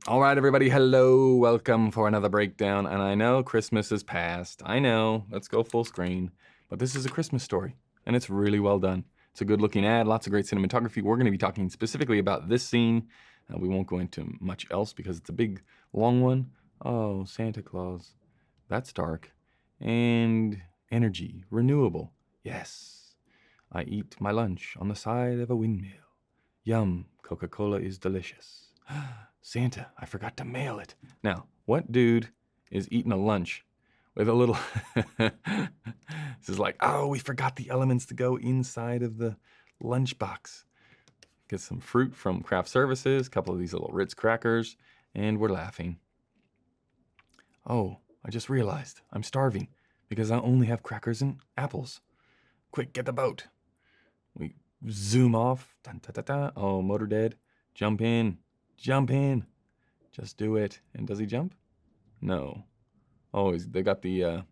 All right, everybody, hello, welcome for another breakdown. And I know Christmas is past. I know, let's go full screen. But this is a Christmas story, and it's really well done. It's a good looking ad, lots of great cinematography. We're going to be talking specifically about this scene. We won't go into much else because it's a big, long one. Oh, Santa Claus. That's dark. And energy, renewable. Yes. I eat my lunch on the side of a windmill. Yum, Coca-Cola is delicious. Santa, I forgot to mail it. Now, what dude is eating a lunch with a little... This is like, oh, we forgot the elements to go inside of the lunchbox. Get some fruit from craft services, a couple of these little Ritz crackers, and we're laughing. Oh, I just realized I'm starving because I only have crackers and apples. Quick, get the boat. We zoom off. Dun, dun, dun, dun. Oh, motor dead. Jump in. Jump in. Just do it. And does he jump? No. Oh, they got the,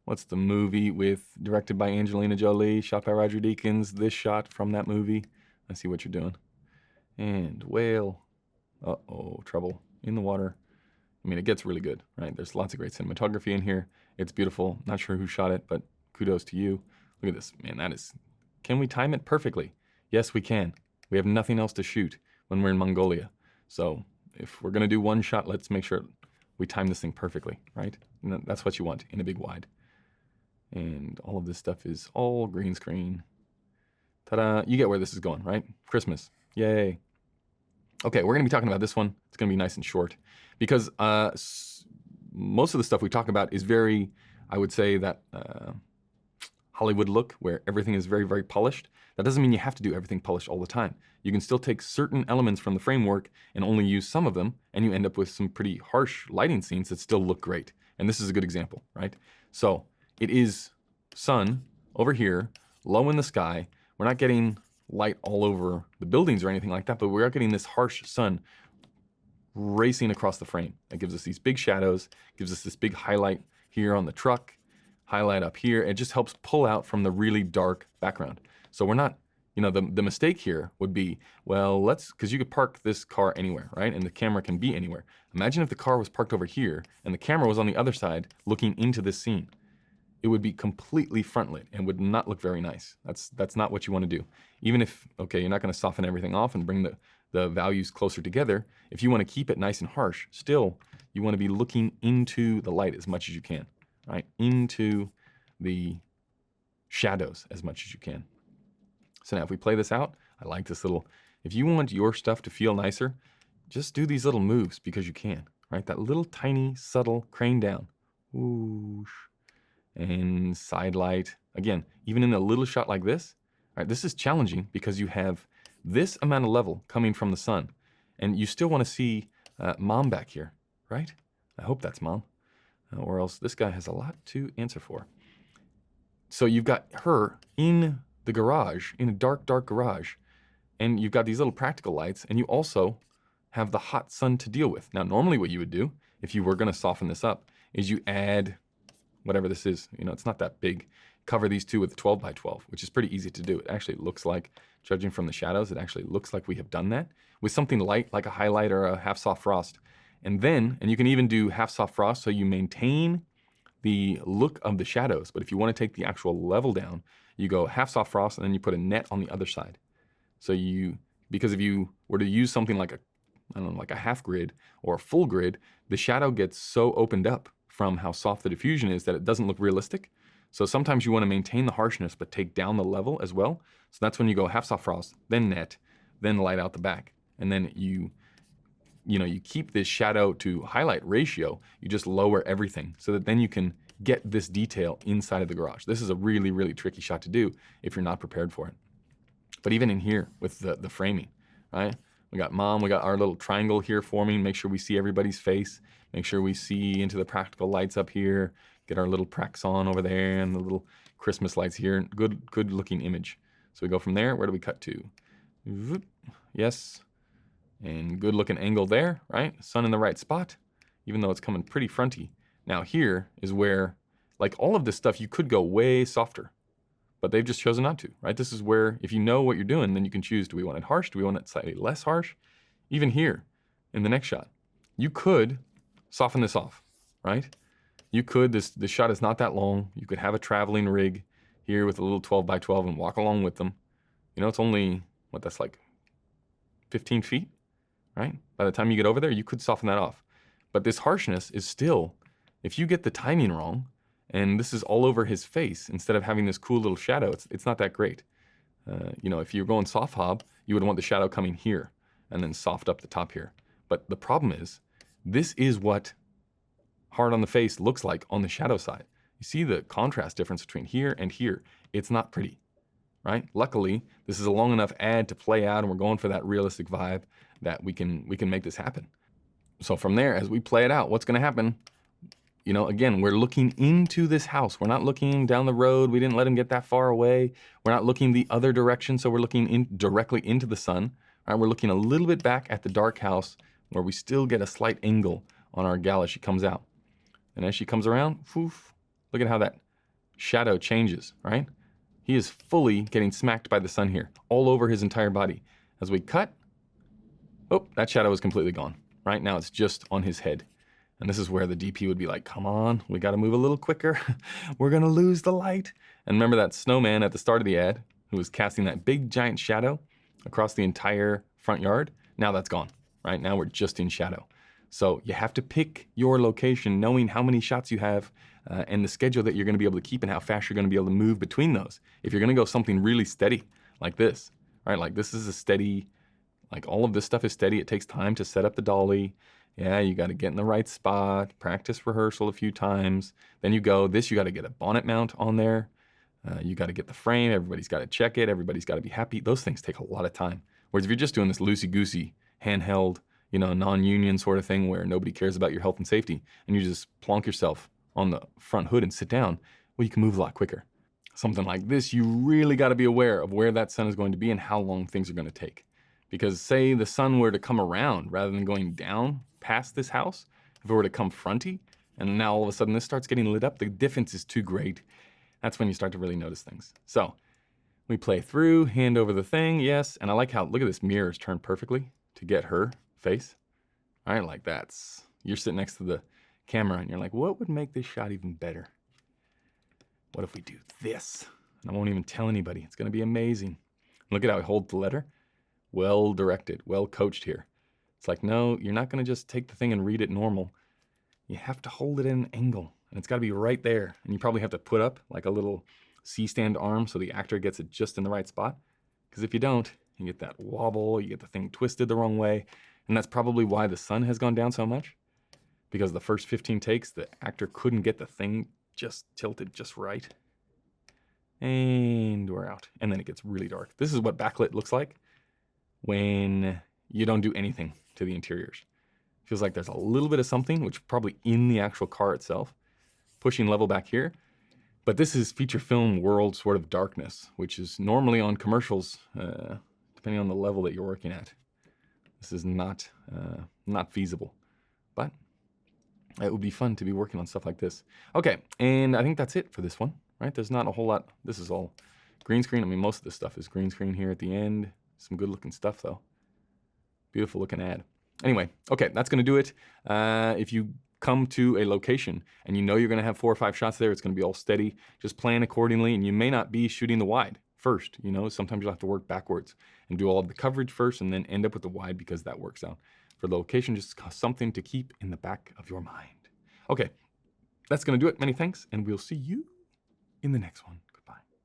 what's the movie directed by Angelina Jolie, shot by Roger Deakins, this shot from that movie. I see what you're doing. And whale. Uh-oh, trouble in the water. I mean, it gets really good, right? There's lots of great cinematography in here. It's beautiful. Not sure who shot it, but kudos to you. Look at this, man, that is... Can we time it perfectly? Yes, we can. We have nothing else to shoot when we're in Mongolia. So if we're gonna do one shot, let's make sure we time this thing perfectly, right? And that's what you want in a big wide. And all of this stuff is all green screen. Ta-da, you get where this is going, right? Christmas, yay. Okay, we're gonna be talking about this one. It's gonna be nice and short because most of the stuff we talk about is very, I would say that Hollywood look where everything is very, very polished. That doesn't mean you have to do everything polished all the time. You can still take certain elements from the framework and only use some of them, and you end up with some pretty harsh lighting scenes that still look great. And this is a good example, right? So it is sun over here, low in the sky. We're not getting light all over the buildings or anything like that, but we are getting this harsh sun racing across the frame. That gives us these big shadows, gives us this big highlight here on the truck, highlight up here. It just helps pull out from the really dark background. So we're not, the mistake here would be, well, because you could park this car anywhere, right? And the camera can be anywhere. Imagine if the car was parked over here and the camera was on the other side looking into this scene. It would be completely front lit and would not look very nice. That's not what you want to do. Even if, okay, you're not going to soften everything off and bring the values closer together. If you want to keep it nice and harsh, still, you want to be looking into the light as much as you can, right? Into the shadows as much as you can. So now if we play this out, I like this little, if you want your stuff to feel nicer, just do these little moves because you can, right? That little tiny, subtle crane down. Whoosh. And side light. Again, even in a little shot like this, right, this is challenging because you have this amount of level coming from the sun, and you still want to see mom back here, right? I hope that's mom, or else this guy has a lot to answer for. So you've got her in the garage, in a dark, dark garage, and you've got these little practical lights, and you also have the hot sun to deal with. Now, normally what you would do, if you were gonna soften this up, is you add whatever this is, it's not that big. Cover these two with 12 by 12, which is pretty easy to do. It actually looks like, judging from the shadows, it actually looks like we have done that with something light like a highlight or a half soft frost. And you can even do half soft frost so you maintain the look of the shadows. But if you want to take the actual level down, you go half soft frost and then you put a net on the other side. So because if you were to use something like like a half grid or a full grid, the shadow gets so opened up from how soft the diffusion is that it doesn't look realistic. So sometimes you want to maintain the harshness but take down the level as well. So that's when you go half soft frost, then net, then light out the back. And then you keep this shadow to highlight ratio, you just lower everything so that then you can get this detail inside of the garage. This is a really, really tricky shot to do if you're not prepared for it. But even in here with the framing, right? We got mom, we got our little triangle here forming, make sure we see everybody's face, make sure we see into the practical lights up here, get our little pracs on over there and the little Christmas lights here. Good looking image. So we go from there, where do we cut to? Yes, and good looking angle there, right? Sun in the right spot, even though it's coming pretty fronty. Now here is where, like all of this stuff, you could go way softer, but they've just chosen not to, right? This is where, if you know what you're doing, then you can choose, do we want it harsh? Do we want it slightly less harsh? Even here in the next shot, you could soften this off, right? You could, this shot is not that long. You could have a traveling rig here with a little 12 by 12 and walk along with them. You know, it's only, what, that's like 15 feet, right? By the time you get over there, you could soften that off. But this harshness is still, if you get the timing wrong, and this is all over his face, instead of having this cool little shadow, it's not that great. You know, if you're going soft hob, you would want the shadow coming here, and then soft up the top here. But the problem is, this is what hard on the face looks like on the shadow side. You see the contrast difference between here and here. It's not pretty, right? Luckily, this is a long enough ad to play out, and we're going for that realistic vibe that we can make this happen. So from there, as we play it out, what's gonna happen? You know, again, we're looking into this house. We're not looking down the road. We didn't let him get that far away. We're not looking the other direction, so we're looking directly into the sun. Right? We're looking a little bit back at the dark house where we still get a slight angle on our gal as she comes out. And as she comes around, poof, look at how that shadow changes, right? He is fully getting smacked by the sun here, all over his entire body. As we cut, oh, that shadow is completely gone. Right now it's just on his head. And this is where the DP would be like, come on, we gotta move a little quicker. We're gonna lose the light. And remember that snowman at the start of the ad who was casting that big giant shadow across the entire front yard? Now that's gone, right? Now we're just in shadow. So you have to pick your location, knowing how many shots you have and the schedule that you're gonna be able to keep and how fast you're gonna be able to move between those. If you're gonna go something really steady, like this, right? Like this is a steady, like all of this stuff is steady. It takes time to set up the dolly. Yeah, you gotta get in the right spot, practice rehearsal a few times. Then you go, you gotta get a bonnet mount on there. You gotta get the frame, everybody's gotta check it, everybody's gotta be happy. Those things take a lot of time. Whereas if you're just doing this loosey-goosey, handheld, you know, non-union sort of thing where nobody cares about your health and safety, and you just plonk yourself on the front hood and sit down, well, you can move a lot quicker. Something like this, you really gotta be aware of where that sun is going to be and how long things are gonna take. Because say the sun were to come around rather than going down past this house, if it were to come fronty, and now all of a sudden this starts getting lit up, the difference is too great. That's when you start to really notice things. So we play through, hand over the thing, yes, and I like how, look at this mirror is turned perfectly to get her face. All right, like that's, you're sitting next to the camera and you're like, what would make this shot even better? What if we do this? And I won't even tell anybody, it's gonna be amazing. Look at how I hold the letter. Well directed, well coached here. It's like, no, you're not gonna just take the thing and read it normal. You have to hold it at an angle, and it's gotta be right there. And you probably have to put up like a little C-stand arm so the actor gets it just in the right spot. Because if you don't, you get that wobble, you get the thing twisted the wrong way. And that's probably why the sun has gone down so much. Because the first 15 takes, the actor couldn't get the thing just tilted just right. And we're out. And then it gets really dark. This is what backlit looks like when you don't do anything to the interiors. Feels like there's a little bit of something, which probably in the actual car itself, pushing level back here. But this is feature film world sort of darkness, which is normally on commercials, depending on the level that you're working at. This is not feasible, but it would be fun to be working on stuff like this. Okay, and I think that's it for this one, right? There's not a whole lot. This is all green screen. I mean, most of this stuff is green screen here at the end. Some good looking stuff though. Beautiful looking ad. Anyway, okay, that's gonna do it. If you come to a location and you know you're gonna have 4 or 5 shots there, it's gonna be all steady, just plan accordingly, and you may not be shooting the wide first, you know, sometimes you'll have to work backwards and do all of the coverage first and then end up with the wide because that works out. For the location, just something to keep in the back of your mind. Okay, that's gonna do it. Many thanks, and we'll see you in the next one.